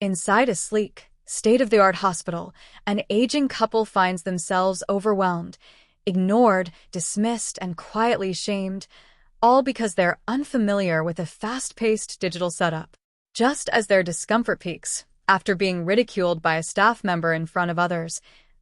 Inside a sleek, state-of-the-art hospital, an aging couple finds themselves overwhelmed, ignored, dismissed, and quietly shamed, all because they're unfamiliar with a fast-paced digital setup. Just as their discomfort peaks, after being ridiculed by a staff member in front of others,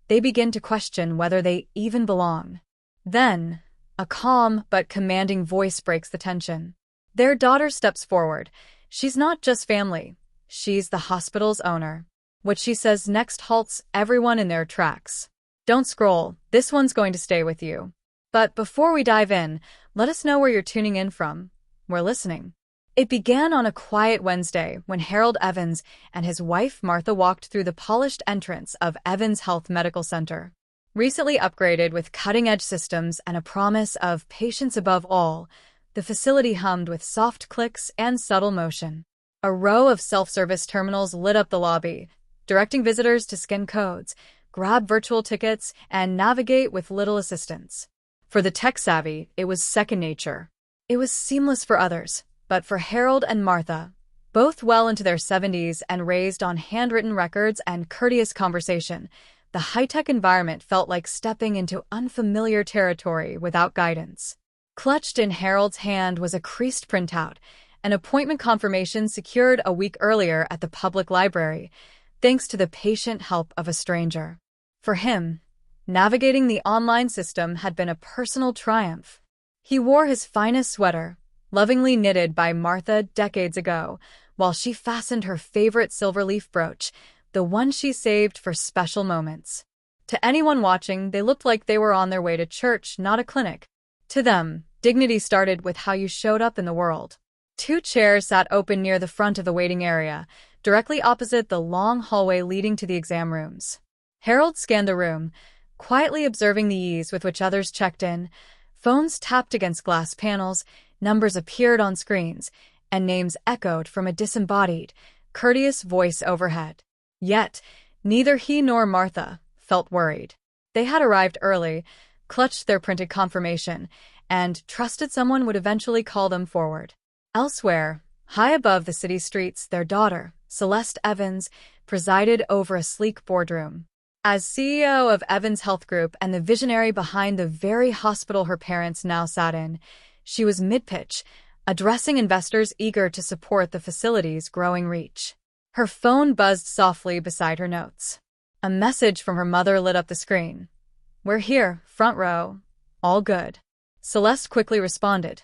they begin to question whether they even belong. Then, a calm but commanding voice breaks the tension. Their daughter steps forward. She's not just family, she's the hospital's owner. What she says next halts everyone in their tracks. Don't scroll, this one's going to stay with you. But before we dive in, let us know where you're tuning in from. We're listening. It began on a quiet Wednesday when Harold Evans and his wife Martha walked through the polished entrance of Evans Health Medical Center. Recently upgraded with cutting-edge systems and a promise of patience above all, the facility hummed with soft clicks and subtle motion. A row of self-service terminals lit up the lobby, directing visitors to scan codes, grab virtual tickets, and navigate with little assistance. For the tech-savvy, it was second nature. It was seamless for others, but for Harold and Martha, both well into their 70s and raised on handwritten records and courteous conversation, the high-tech environment felt like stepping into unfamiliar territory without guidance. Clutched in Harold's hand was a creased printout, an appointment confirmation secured a week earlier at the public library, thanks to the patient help of a stranger. For him, navigating the online system had been a personal triumph. He wore his finest sweater, lovingly knitted by Martha decades ago, while she fastened her favorite silver leaf brooch, the one she saved for special moments. To anyone watching, they looked like they were on their way to church, not a clinic. To them, dignity started with how you showed up in the world. 2 chairs sat open near the front of the waiting area, directly opposite the long hallway leading to the exam rooms. Harold scanned the room, quietly observing the ease with which others checked in. Phones tapped against glass panels, numbers appeared on screens, and names echoed from a disembodied, courteous voice overhead. Yet, neither he nor Martha felt worried. They had arrived early, clutched their printed confirmation, and trusted someone would eventually call them forward. Elsewhere, high above the city streets, their daughter, Celeste Evans, presided over a sleek boardroom. As CEO of Evans Health Group and the visionary behind the very hospital her parents now sat in, she was mid-pitch, addressing investors eager to support the facility's growing reach. Her phone buzzed softly beside her notes. A message from her mother lit up the screen. "We're here, front row. All good." Celeste quickly responded.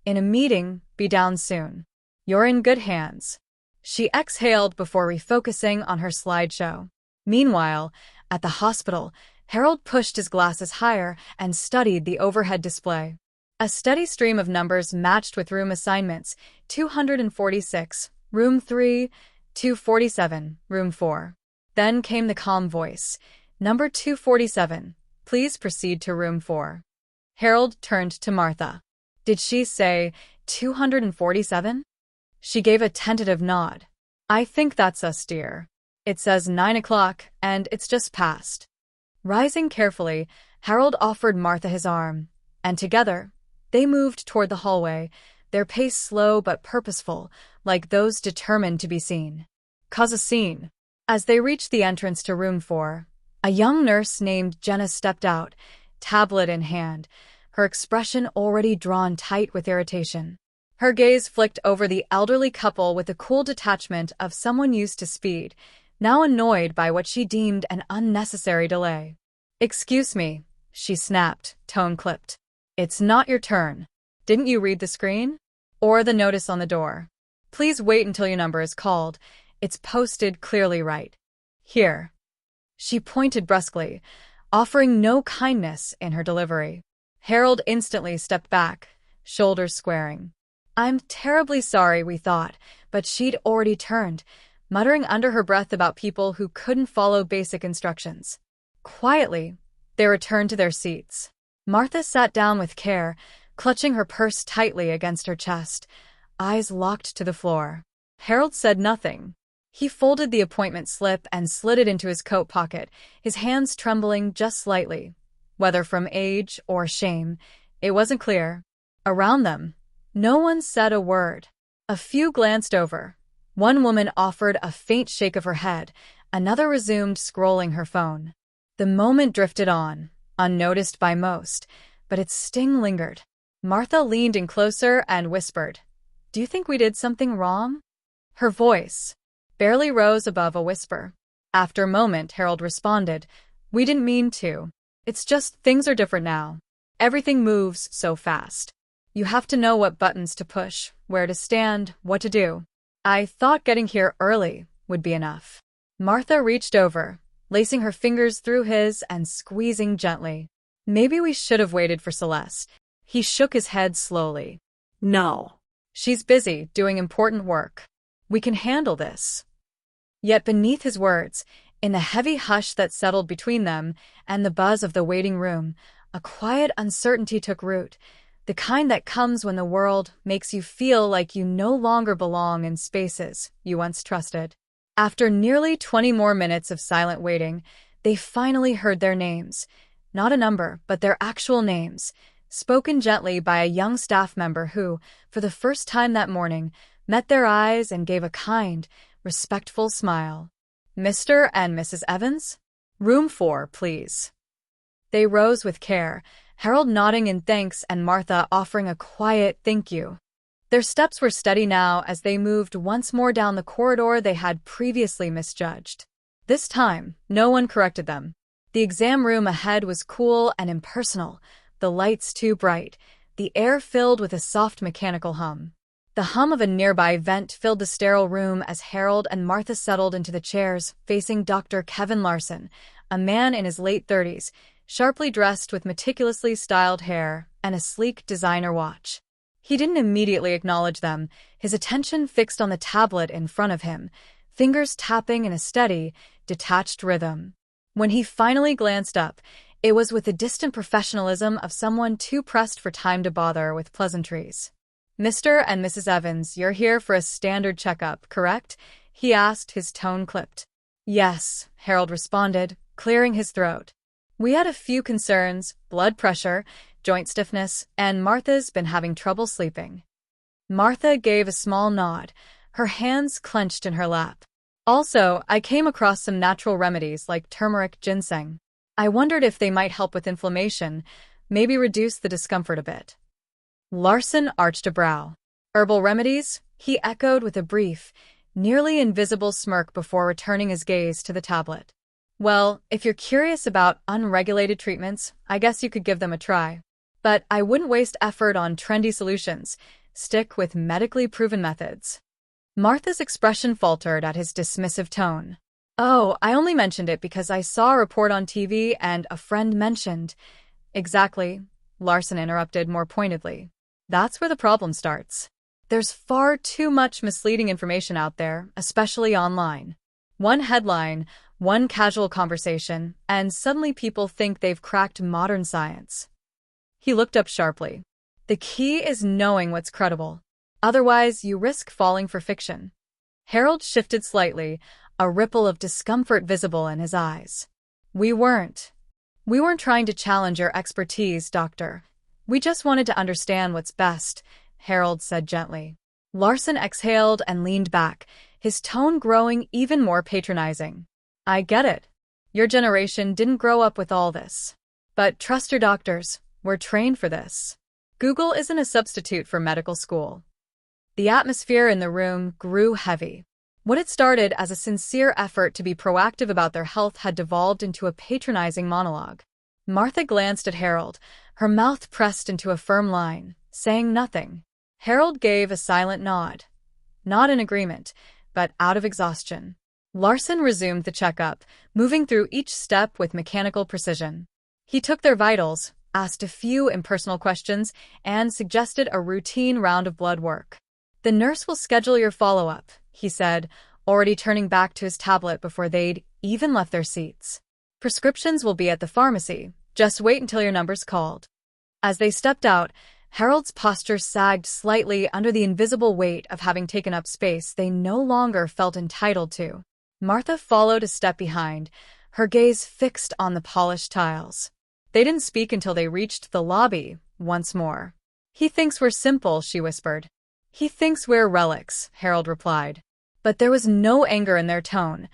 "In a meeting, be down soon. You're in good hands." She exhaled before refocusing on her slideshow. Meanwhile, at the hospital, Harold pushed his glasses higher and studied the overhead display. A steady stream of numbers matched with room assignments: 246, room 3, 247, room 4. Then came the calm voice. "Number 247, please proceed to room 4. Harold turned to Martha. "Did she say 247? She gave a tentative nod. "I think that's us, dear. It says 9 o'clock, and it's just past." Rising carefully, Harold offered Martha his arm, and together, they moved toward the hallway, their pace slow but purposeful, like those determined to be seen. Cause a scene. As they reached the entrance to room 4, a young nurse named Jenna stepped out, tablet in hand, her expression already drawn tight with irritation. Her gaze flicked over the elderly couple with the cool detachment of someone used to speed, now annoyed by what she deemed an unnecessary delay. "Excuse me," she snapped, tone clipped. "It's not your turn. Didn't you read the screen? Or the notice on the door? Please wait until your number is called. It's posted clearly right here." She pointed brusquely, offering no kindness in her delivery. Harold instantly stepped back, shoulders squaring. "I'm terribly sorry, we thought," but she'd already turned, muttering under her breath about people who couldn't follow basic instructions. Quietly, they returned to their seats. Martha sat down with care, clutching her purse tightly against her chest, eyes locked to the floor. Harold said nothing. He folded the appointment slip and slid it into his coat pocket, his hands trembling just slightly. Whether from age or shame, it wasn't clear. Around them, no one said a word. A few glanced over, One woman offered a faint shake of her head, another resumed scrolling her phone. The moment drifted on, unnoticed by most, but its sting lingered. Martha leaned in closer and whispered, "Do you think we did something wrong?" Her voice barely rose above a whisper. After a moment, Harold responded, "We didn't mean to. It's just things are different now. Everything moves so fast. You have to know what buttons to push, where to stand, what to do. I thought getting here early would be enough." Martha reached over, lacing her fingers through his and squeezing gently. "Maybe we should have waited for Celeste." He shook his head slowly. No. "She's busy doing important work. We can handle this." Yet beneath his words, in the heavy hush that settled between them and the buzz of the waiting room, a quiet uncertainty took root, the kind that comes when the world makes you feel like you no longer belong in spaces you once trusted. After nearly 20 more minutes of silent waiting, they finally heard their names. Not a number, but their actual names, spoken gently by a young staff member who, for the first time that morning, met their eyes and gave a kind, respectful smile. "Mr. and Mrs. Evans? Room 4, please." They rose with care, Harold nodding in thanks and Martha offering a quiet thank you. Their steps were steady now as they moved once more down the corridor they had previously misjudged. This time, no one corrected them. The exam room ahead was cool and impersonal, the lights too bright, the air filled with a soft mechanical hum. The hum of a nearby vent filled the sterile room as Harold and Martha settled into the chairs facing Dr. Kevin Larson, a man in his late 30s, sharply dressed with meticulously styled hair and a sleek designer watch. He didn't immediately acknowledge them, his attention fixed on the tablet in front of him, fingers tapping in a steady, detached rhythm. When he finally glanced up, it was with the distant professionalism of someone too pressed for time to bother with pleasantries. "Mr. and Mrs. Evans, you're here for a standard checkup, correct?" he asked, his tone clipped. "Yes," Harold responded, clearing his throat. "We had a few concerns, blood pressure, joint stiffness, and Martha's been having trouble sleeping." Martha gave a small nod, her hands clenched in her lap. "Also, I came across some natural remedies like turmeric ginseng. I wondered if they might help with inflammation, maybe reduce the discomfort a bit." Larson arched a brow. "Herbal remedies?" he echoed with a brief, nearly invisible smirk before returning his gaze to the tablet. "Well, if you're curious about unregulated treatments, I guess you could give them a try. But I wouldn't waste effort on trendy solutions. Stick with medically proven methods." Martha's expression faltered at his dismissive tone. "Oh, I only mentioned it because I saw a report on TV and a friend mentioned—" "Exactly," Larson interrupted more pointedly. "That's where the problem starts. There's far too much misleading information out there, especially online. One headline, one casual conversation, and suddenly people think they've cracked modern science." He looked up sharply. "The key is knowing what's credible. Otherwise, you risk falling for fiction." Harold shifted slightly, a ripple of discomfort visible in his eyes. We weren't trying to challenge your expertise, doctor. We just wanted to understand what's best," Harold said gently. Larson exhaled and leaned back, his tone growing even more patronizing. "I get it. Your generation didn't grow up with all this. But trust your doctors. We're trained for this. Google isn't a substitute for medical school." The atmosphere in the room grew heavy. What had started as a sincere effort to be proactive about their health had devolved into a patronizing monologue. Martha glanced at Harold, her mouth pressed into a firm line, saying nothing. Harold gave a silent nod. Not in agreement, but out of exhaustion. Larson resumed the checkup, moving through each step with mechanical precision. He took their vitals, asked a few impersonal questions, and suggested a routine round of blood work. "The nurse will schedule your follow-up," he said, already turning back to his tablet before they'd even left their seats. "Prescriptions will be at the pharmacy. Just wait until your number's called." As they stepped out, Harold's posture sagged slightly under the invisible weight of having taken up space they no longer felt entitled to. Martha followed a step behind, her gaze fixed on the polished tiles. They didn't speak until they reached the lobby once more. "He thinks we're simple," she whispered. "He thinks we're relics," Harold replied. But there was no anger in their tone,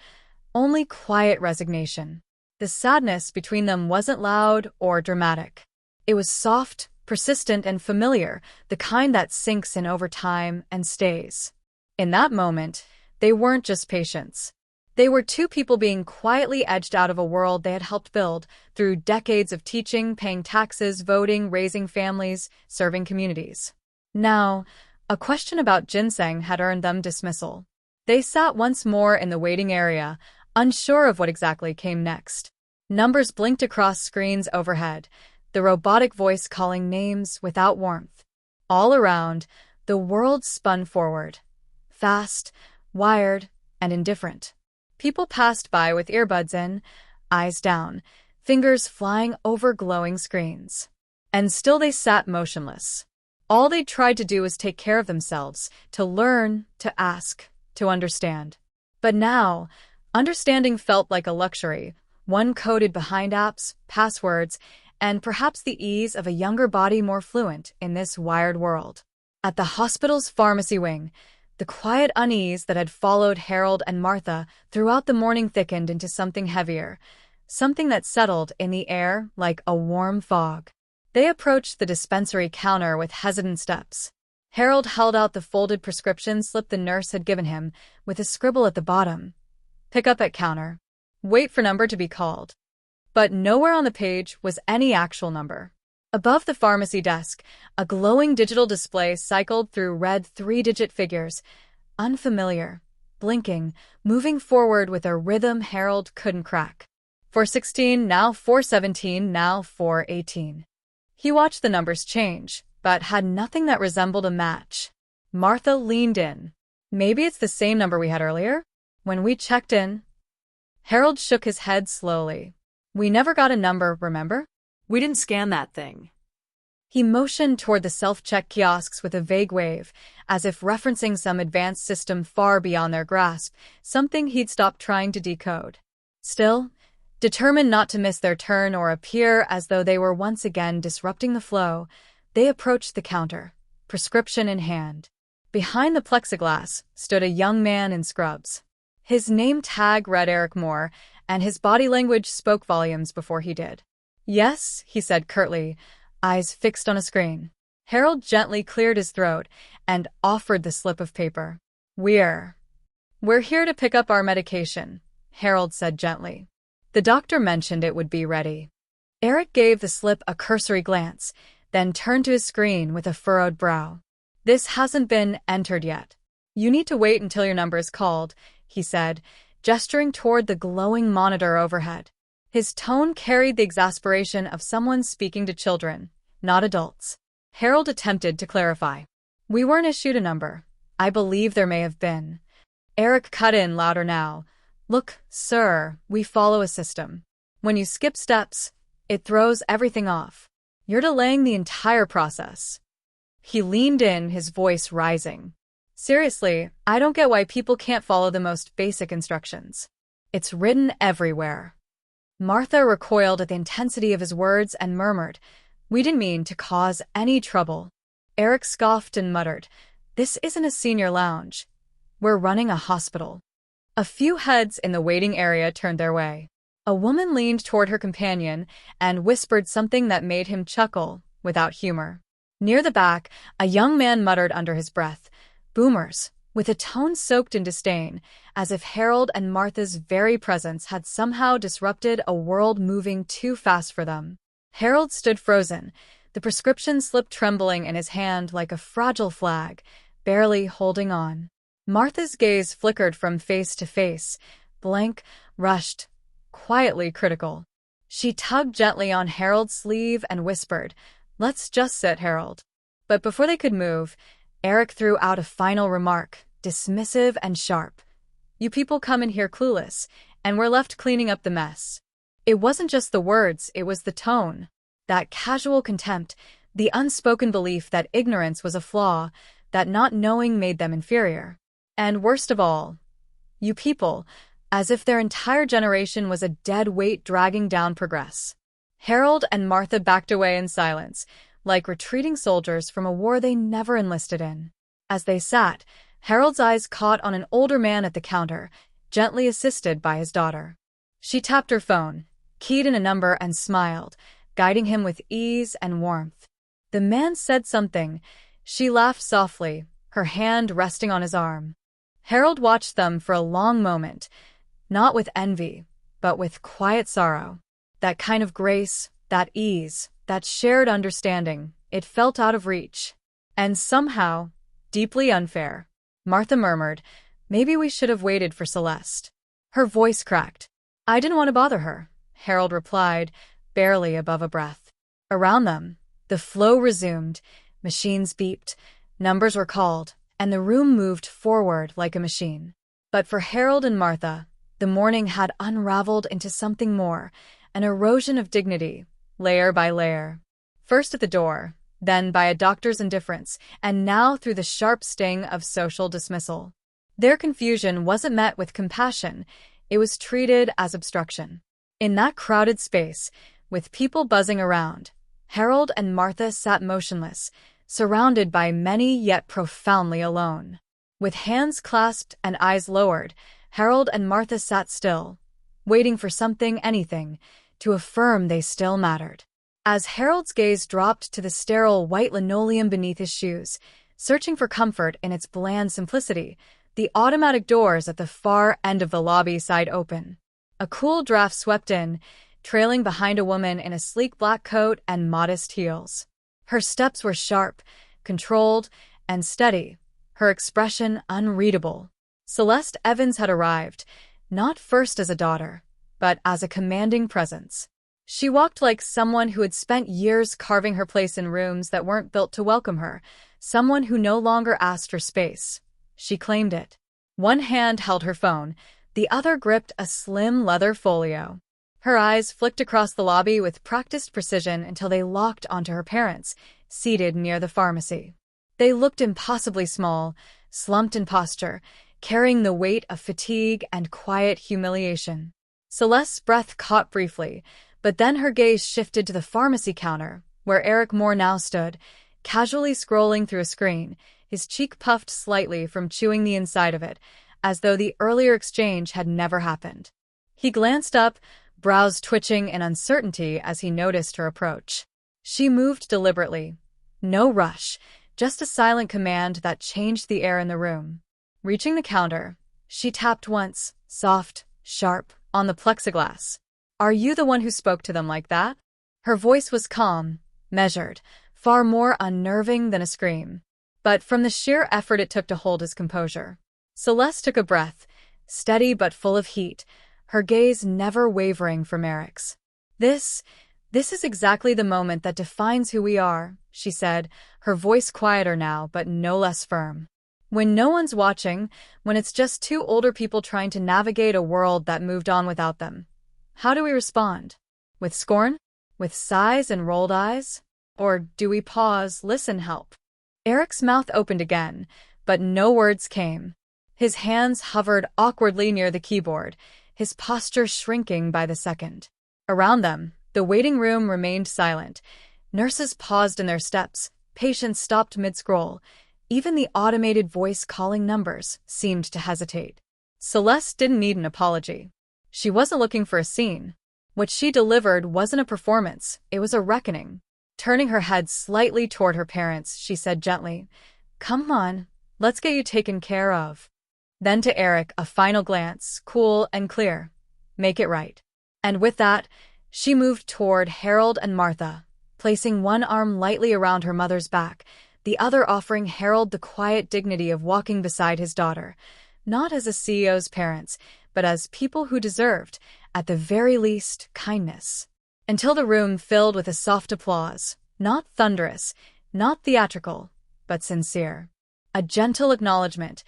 only quiet resignation. The sadness between them wasn't loud or dramatic. It was soft, persistent, and familiar, the kind that sinks in over time and stays. In that moment, they weren't just patients. They were two people being quietly edged out of a world they had helped build through decades of teaching, paying taxes, voting, raising families, serving communities. Now, a question about ginseng had earned them dismissal. They sat once more in the waiting area, unsure of what exactly came next. Numbers blinked across screens overhead, the robotic voice calling names without warmth. All around, the world spun forward. Fast, wired, and indifferent. People passed by with earbuds in, eyes down, fingers flying over glowing screens. And still they sat motionless. All they'd tried to do was take care of themselves, to learn, to ask, to understand. But now, understanding felt like a luxury, one coded behind apps, passwords, and perhaps the ease of a younger body more fluent in this wired world. At the hospital's pharmacy wing, the quiet unease that had followed Harold and Martha throughout the morning thickened into something heavier, something that settled in the air like a warm fog. They approached the dispensary counter with hesitant steps. Harold held out the folded prescription slip the nurse had given him, with a scribble at the bottom. Pick up at counter. Wait for number to be called. But nowhere on the page was any actual number. Above the pharmacy desk, a glowing digital display cycled through red 3-digit figures, unfamiliar, blinking, moving forward with a rhythm Harold couldn't crack. 416, now 417, now 418. He watched the numbers change, but had nothing that resembled a match. Martha leaned in. Maybe it's the same number we had earlier? When we checked in? Harold shook his head slowly. We never got a number, remember? We didn't scan that thing. He motioned toward the self-check kiosks with a vague wave, as if referencing some advanced system far beyond their grasp, something he'd stopped trying to decode. Still, determined not to miss their turn or appear as though they were once again disrupting the flow, they approached the counter, prescription in hand. Behind the plexiglass stood a young man in scrubs. His name tag read Eric Moore, and his body language spoke volumes before he did. Yes, he said curtly, eyes fixed on a screen. Harold gently cleared his throat and offered the slip of paper. We're here to pick up our medication, Harold said gently. The doctor mentioned it would be ready. Eric gave the slip a cursory glance, then turned to his screen with a furrowed brow. This hasn't been entered yet. You need to wait until your number is called, he said, gesturing toward the glowing monitor overhead. His tone carried the exasperation of someone speaking to children, not adults. Harold attempted to clarify. We weren't issued a number. I believe there may have been. Eric cut in louder now. Look, sir, we follow a system. When you skip steps, it throws everything off. You're delaying the entire process. He leaned in, his voice rising. Seriously, I don't get why people can't follow the most basic instructions. It's written everywhere. Martha recoiled at the intensity of his words and murmured, We didn't mean to cause any trouble. Eric scoffed and muttered, This isn't a senior lounge. We're running a hospital. A few heads in the waiting area turned their way. A woman leaned toward her companion and whispered something that made him chuckle, without humor. Near the back, a young man muttered under his breath, Boomers, with a tone soaked in disdain, as if Harold and Martha's very presence had somehow disrupted a world moving too fast for them. Harold stood frozen, the prescription slip trembling in his hand like a fragile flag, barely holding on. Martha's gaze flickered from face to face, blank, rushed, quietly critical. She tugged gently on Harold's sleeve and whispered, Let's just sit, Harold. But before they could move, Eric threw out a final remark, dismissive and sharp. You people come in here clueless, and we're left cleaning up the mess. It wasn't just the words, it was the tone. That casual contempt, the unspoken belief that ignorance was a flaw, that not knowing made them inferior. And worst of all, you people, as if their entire generation was a dead weight dragging down progress. Harold and Martha backed away in silence, like retreating soldiers from a war they never enlisted in. As they sat, Harold's eyes caught on an older man at the counter, gently assisted by his daughter. She tapped her phone, keyed in a number and smiled, guiding him with ease and warmth. The man said something. She laughed softly, her hand resting on his arm. Harold watched them for a long moment, not with envy, but with quiet sorrow. That kind of grace, that ease, that shared understanding, it felt out of reach. And somehow, deeply unfair. Martha murmured, "Maybe we should have waited for Celeste." Her voice cracked. "I didn't want to bother her," Harold replied, barely above a breath. Around them, the flow resumed, machines beeped, numbers were called, and the room moved forward like a machine. But for Harold and Martha, the morning had unraveled into something more, an erosion of dignity, layer by layer. First at the door, then by a doctor's indifference, and now through the sharp sting of social dismissal. Their confusion wasn't met with compassion, it was treated as obstruction. In that crowded space, with people buzzing around, Harold and Martha sat motionless, surrounded by many yet profoundly alone. With hands clasped and eyes lowered, Harold and Martha sat still, waiting for something, anything, to affirm they still mattered. As Harold's gaze dropped to the sterile white linoleum beneath his shoes, searching for comfort in its bland simplicity, the automatic doors at the far end of the lobby sighed open. A cool draft swept in, trailing behind a woman in a sleek black coat and modest heels. Her steps were sharp, controlled, and steady, her expression unreadable. Celeste Evans had arrived, not first as a daughter, but as a commanding presence. She walked like someone who had spent years carving her place in rooms that weren't built to welcome her, someone who no longer asked for space. She claimed it. One hand held her phone, the other gripped a slim leather folio. Her eyes flicked across the lobby with practiced precision until they locked onto her parents, seated near the pharmacy. They looked impossibly small, slumped in posture, carrying the weight of fatigue and quiet humiliation. Celeste's breath caught briefly, but then her gaze shifted to the pharmacy counter, where Eric Moore now stood, casually scrolling through a screen, his cheek puffed slightly from chewing the inside of it, as though the earlier exchange had never happened. He glanced up, brows twitching in uncertainty as he noticed her approach. She moved deliberately. No rush, just a silent command that changed the air in the room. Reaching the counter, she tapped once, soft, sharp, on the plexiglass. "Are you the one who spoke to them like that?" Her voice was calm, measured, far more unnerving than a scream. But from the sheer effort it took to hold his composure. Celeste took a breath, steady but full of heat, her gaze never wavering from Eric's. This is exactly the moment that defines who we are," she said, her voice quieter now but no less firm. "When no one's watching, when it's just two older people trying to navigate a world that moved on without them. How do we respond? With scorn? With sighs and rolled eyes? Or do we pause, listen, help?" Eric's mouth opened again, but no words came. His hands hovered awkwardly near the keyboard, his posture shrinking by the second. Around them, the waiting room remained silent. Nurses paused in their steps, patients stopped mid-scroll. Even the automated voice calling numbers seemed to hesitate. Celeste didn't need an apology. She wasn't looking for a scene. What she delivered wasn't a performance, it was a reckoning. Turning her head slightly toward her parents, she said gently, "Come on, let's get you taken care of." Then to Eric, a final glance, cool and clear. "Make it right." And with that, she moved toward Harold and Martha, placing one arm lightly around her mother's back, the other offering Harold the quiet dignity of walking beside his daughter, not as a CEO's parents, but as people who deserved, at the very least, kindness. Until the room filled with a soft applause, not thunderous, not theatrical, but sincere. A gentle acknowledgement,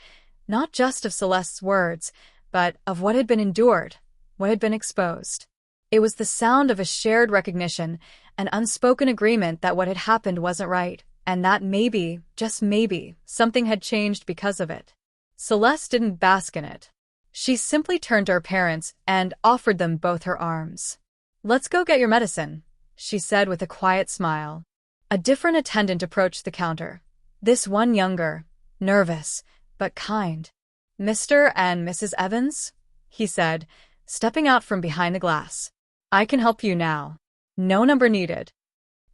not just of Celeste's words, but of what had been endured, what had been exposed. It was the sound of a shared recognition, an unspoken agreement that what had happened wasn't right, and that maybe, just maybe, something had changed because of it. Celeste didn't bask in it. She simply turned to her parents and offered them both her arms. "Let's go get your medicine," she said with a quiet smile. A different attendant approached the counter. This one younger, nervous, but kind. "Mr. and Mrs. Evans?" he said, stepping out from behind the glass. "I can help you now." No number needed.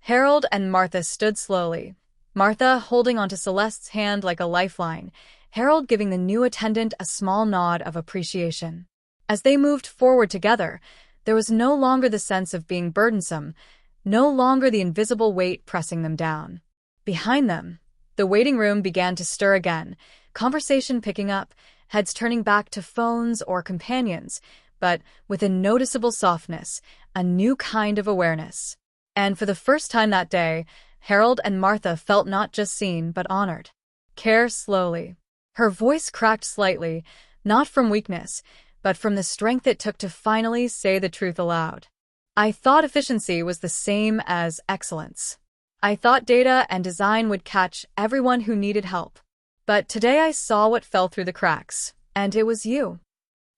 Harold and Martha stood slowly, Martha holding onto Celeste's hand like a lifeline, Harold giving the new attendant a small nod of appreciation. As they moved forward together, there was no longer the sense of being burdensome, no longer the invisible weight pressing them down. Behind them, the waiting room began to stir again, conversation picking up, heads turning back to phones or companions, but with a noticeable softness, a new kind of awareness. And for the first time that day, Harold and Martha felt not just seen but honored. Care slowly. Her voice cracked slightly, not from weakness, but from the strength it took to finally say the truth aloud. "I thought efficiency was the same as excellence. I thought data and design would catch everyone who needed help. But today I saw what fell through the cracks, and it was you."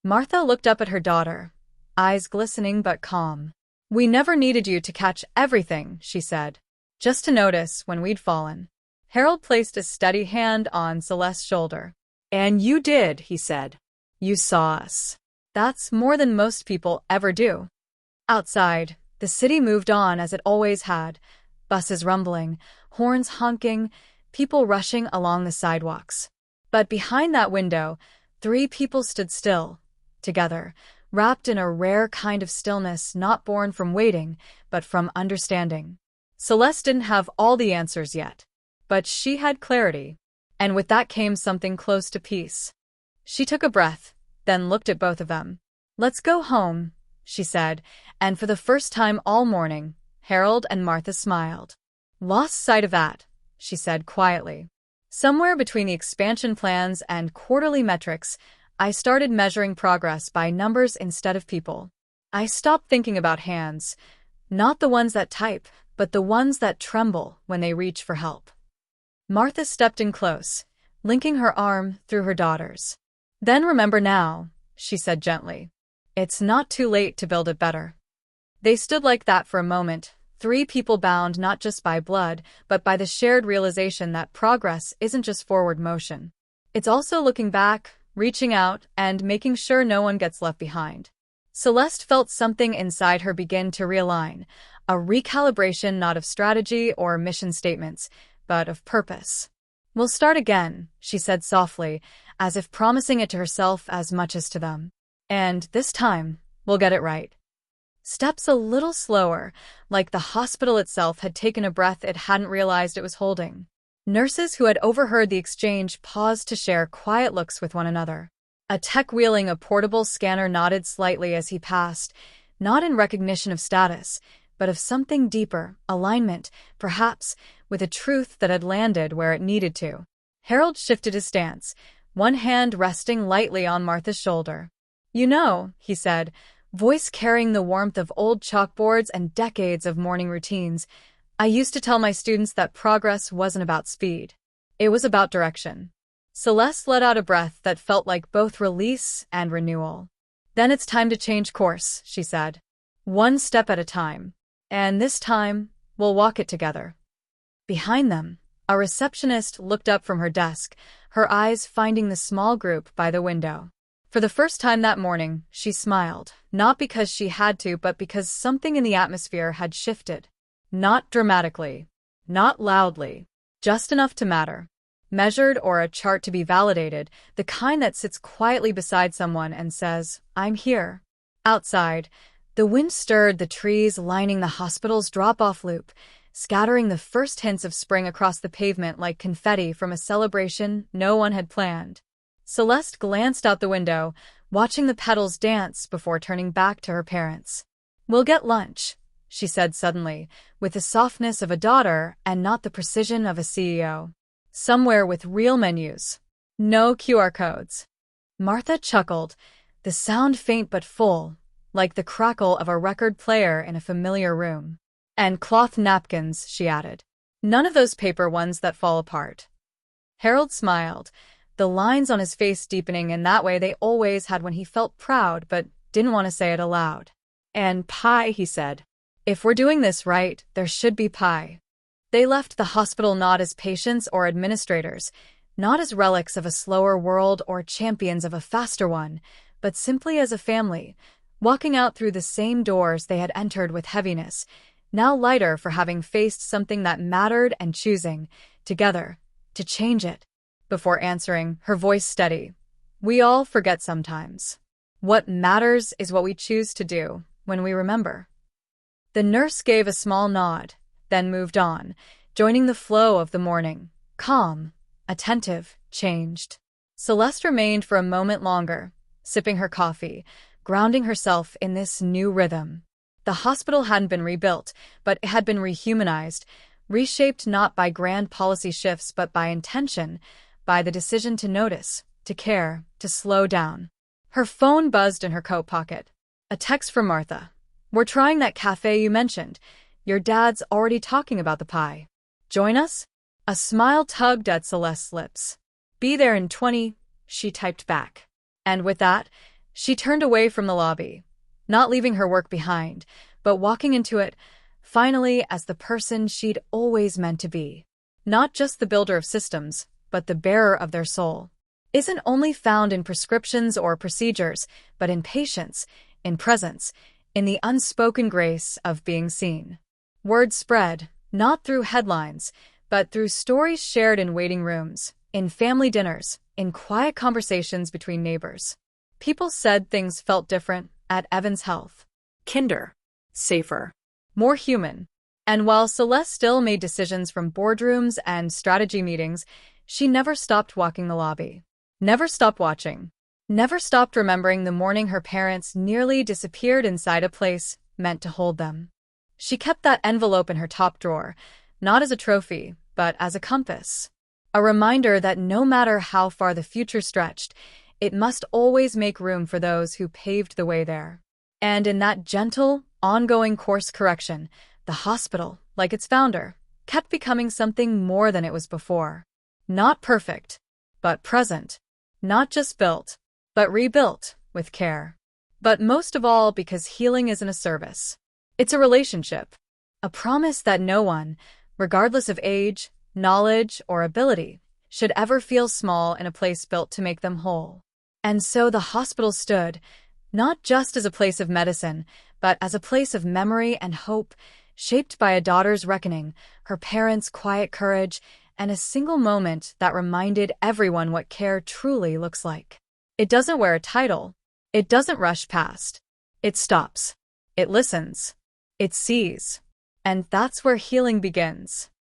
Martha looked up at her daughter, eyes glistening but calm. "We never needed you to catch everything," she said, "just to notice when we'd fallen." Harold placed a steady hand on Celeste's shoulder. "And you did," he said. "You saw us. That's more than most people ever do." Outside, the city moved on as it always had, buses rumbling, horns honking, people rushing along the sidewalks. But behind that window, 3 people stood still, together, wrapped in a rare kind of stillness not born from waiting, but from understanding. Celeste didn't have all the answers yet, but she had clarity, and with that came something close to peace. She took a breath, then looked at both of them. "Let's go home," she said, and for the first time all morning, Harold and Martha smiled. "Lost sight of that," she said quietly. "Somewhere between the expansion plans and quarterly metrics, I started measuring progress by numbers instead of people. I stopped thinking about hands, not the ones that type, but the ones that tremble when they reach for help." Martha stepped in close, linking her arm through her daughter's. "Then remember now," she said gently. "It's not too late to build it better." They stood like that for a moment, 3 people bound not just by blood, but by the shared realization that progress isn't just forward motion. It's also looking back, reaching out, and making sure no one gets left behind. Celeste felt something inside her begin to realign, a recalibration not of strategy or mission statements, but of purpose. "We'll start again," she said softly, as if promising it to herself as much as to them. "And this time, we'll get it right." Steps a little slower, like the hospital itself had taken a breath it hadn't realized it was holding. Nurses who had overheard the exchange paused to share quiet looks with one another. A tech wheeling a portable scanner nodded slightly as he passed, not in recognition of status, but of something deeper, alignment, perhaps, with a truth that had landed where it needed to. Harold shifted his stance, one hand resting lightly on Martha's shoulder. "You know," he said, voice carrying the warmth of old chalkboards and decades of morning routines, "I used to tell my students that progress wasn't about speed. It was about direction." Celeste let out a breath that felt like both release and renewal. "Then it's time to change course," she said. "One step at a time. And this time, we'll walk it together." Behind them, a receptionist looked up from her desk, her eyes finding the small group by the window. For the first time that morning, she smiled, not because she had to, but because something in the atmosphere had shifted. Not dramatically, not loudly, just enough to matter. Measured or a chart to be validated, the kind that sits quietly beside someone and says, "I'm here." Outside, the wind stirred the trees lining the hospital's drop-off loop, scattering the first hints of spring across the pavement like confetti from a celebration no one had planned. Celeste glanced out the window, watching the petals dance before turning back to her parents. "We'll get lunch," she said suddenly, with the softness of a daughter and not the precision of a CEO. "Somewhere with real menus. No QR codes." Martha chuckled, the sound faint but full, like the crackle of a record player in a familiar room. "And cloth napkins," she added. "None of those paper ones that fall apart." Harold smiled, the lines on his face deepening in that way they always had when he felt proud but didn't want to say it aloud. "And pie," he said. "If we're doing this right, there should be pie." They left the hospital not as patients or administrators. not as relics of a slower world or champions of a faster one, but simply as a family, walking out through the same doors they had entered with heaviness, now lighter for having faced something that mattered and choosing, together, to change it. Before answering, her voice steady. We all forget sometimes. What matters is what we choose to do when we remember. The nurse gave a small nod, then moved on, joining the flow of the morning, calm, attentive, changed. Celeste remained for a moment longer, sipping her coffee, grounding herself in this new rhythm. The hospital hadn't been rebuilt, but it had been rehumanized, reshaped not by grand policy shifts but by intention, by the decision to notice, to care, to slow down. Her phone buzzed in her coat pocket. A text from Martha. We're trying that cafe you mentioned. Your dad's already talking about the pie. Join us? A smile tugged at Celeste's lips. Be there in 20, she typed back. And with that, she turned away from the lobby, not leaving her work behind, but walking into it, finally as the person she'd always meant to be. Not just the builder of systems, but the bearer of their soul. Isn't only found in prescriptions or procedures, but in patience, in presence, in the unspoken grace of being seen. Word spread, not through headlines, but through stories shared in waiting rooms, in family dinners, in quiet conversations between neighbors. People said things felt different at Evan's health. Kinder. Safer. More human. And while Celeste still made decisions from boardrooms and strategy meetings, she never stopped walking the lobby. Never stopped watching. Never stopped remembering the morning her parents nearly disappeared inside a place meant to hold them. She kept that envelope in her top drawer, not as a trophy, but as a compass. A reminder that no matter how far the future stretched, it must always make room for those who paved the way there. And in that gentle, ongoing course correction, the hospital, like its founder, kept becoming something more than it was before. Not perfect, but present. Not just built, but rebuilt with care. But most of all because healing isn't a service. It's a relationship. A promise that no one, regardless of age, knowledge, or ability, should ever feel small in a place built to make them whole. And so the hospital stood, not just as a place of medicine, but as a place of memory and hope, shaped by a daughter's reckoning, her parents' quiet courage, and a single moment that reminded everyone what care truly looks like. It doesn't wear a title. It doesn't rush past. It stops. It listens. It sees. And that's where healing begins.